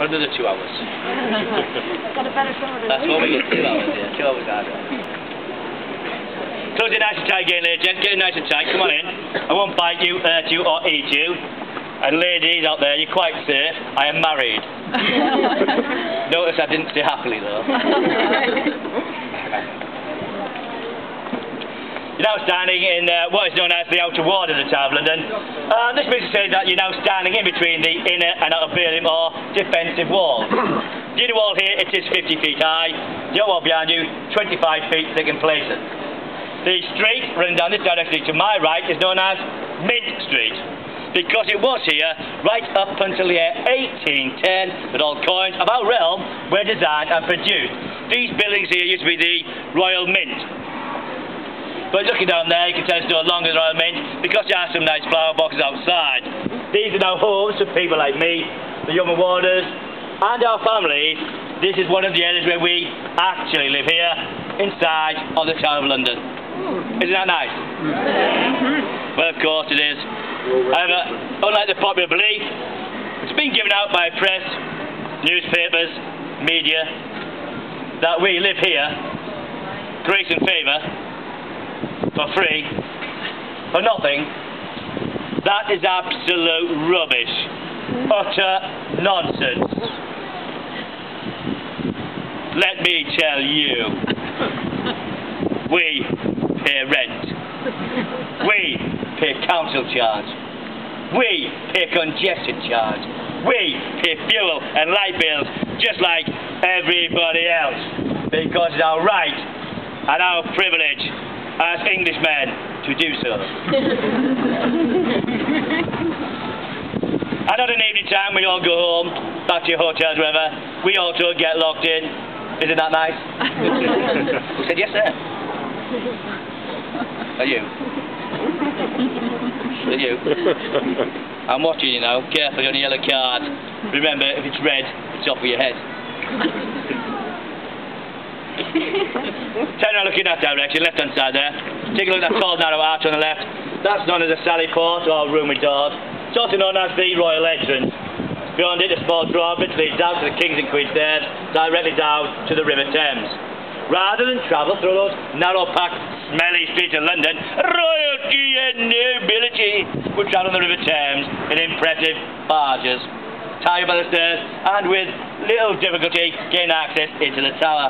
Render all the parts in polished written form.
for another 2 hours. Got a better summer than That's what we get, 2 hours, yeah. 2 hours out. Close it nice and tight again, ladies and gents. Get it nice and tight. Come on in. I won't bite you, hurt you, or eat you. And ladies out there, you're quite safe. I am married. Notice I didn't say happily, though. You're now standing in what is known as the outer ward of the Tower of London. This means to say that you're now standing in between the inner and outer building or defensive wall. The inner wall here, it is 50 feet high. The outer wall behind you, 25 feet thick in places. The street running down this direction to my right is known as Mint Street, because it was here right up until the year 1810 that all coins of our realm were designed and produced. These buildings here used to be the Royal Mint. But looking down there, you can tell it's no longer the Royal Mint because there are some nice flower boxes outside. These are now homes for people like me, the Yeoman warders, and our families. This is one of the areas where we actually live here, inside of the Tower of London. Isn't that nice? Well, of course it is. However, unlike the popular belief, it's been given out by press, newspapers, media, that we live here, grace and favour, for free, for nothing. That is absolute rubbish. Utter nonsense. Let me tell you, we pay rent, we pay council charge, we pay congestion charge, we pay fuel and light bills just like everybody else, because it's our right and our privilege as Englishmen to do so. And at an evening time we all go home, back to your hotels, wherever, we also get locked in. Isn't that nice? Who said yes, sir? Are you? Are you? I'm watching you now. Careful on the yellow card. Remember, if it's red, it's off with your head. Turn around, look in that direction, left hand side there. Take a look at that tall narrow arch on the left. That's known as a sally port or room with doors. It's also known as the royal entrance. Beyond it, a small drawbridge leads down to the King's and Queen's stairs, directly down to the River Thames. Rather than travel through those narrow-packed, smelly streets of London, royalty and nobility would travel on the River Thames in impressive barges, tied by the stairs, and with little difficulty gain access into the tower.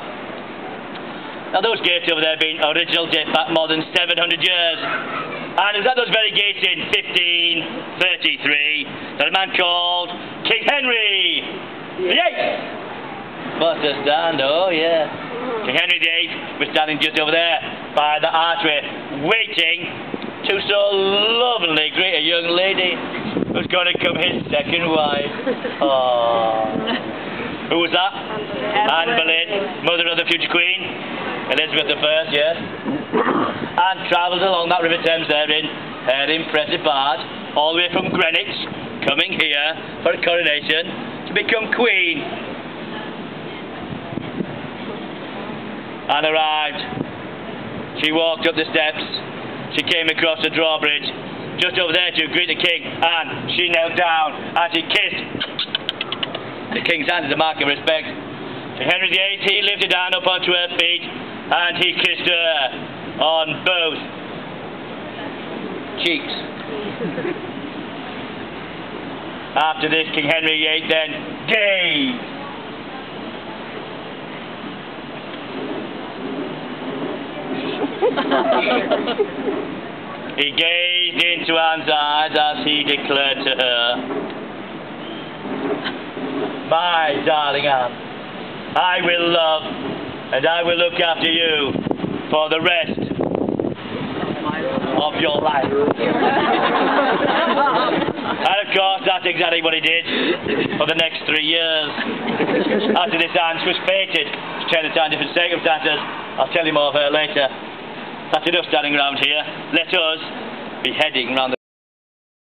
Now those gates over there being original date back more than 700 years. And it was at those very gates in 1533 that a man called King Henry VIII must have stand, oh yeah. King Henry VIII was standing just over there by the archway, waiting to so lovingly greet a young lady who's going to become his second wife. Aww. Who was that? Anne Boleyn, mother of the future Queen, Elizabeth I, yes. And travelled along that River Thames there in an impressive barge, all the way from Greenwich, coming here for a coronation to become Queen. And arrived. She walked up the steps, she came across the drawbridge, just over there to greet the King, and she knelt down and she kissed the King's hand as a mark of respect. King Henry VIII, he lifted her hand up onto her feet and he kissed her on both cheeks. After this, King Henry VIII then gazed. He gazed into Anne's eyes as he declared to her, "My darling Anne, I will love and I will look after you for the rest of your life." And of course, that's exactly what he did for the next 3 years. After this, Anne was fated to turn it down different circumstances. I'll tell you more of her later. That's enough standing around here. Let us be heading round the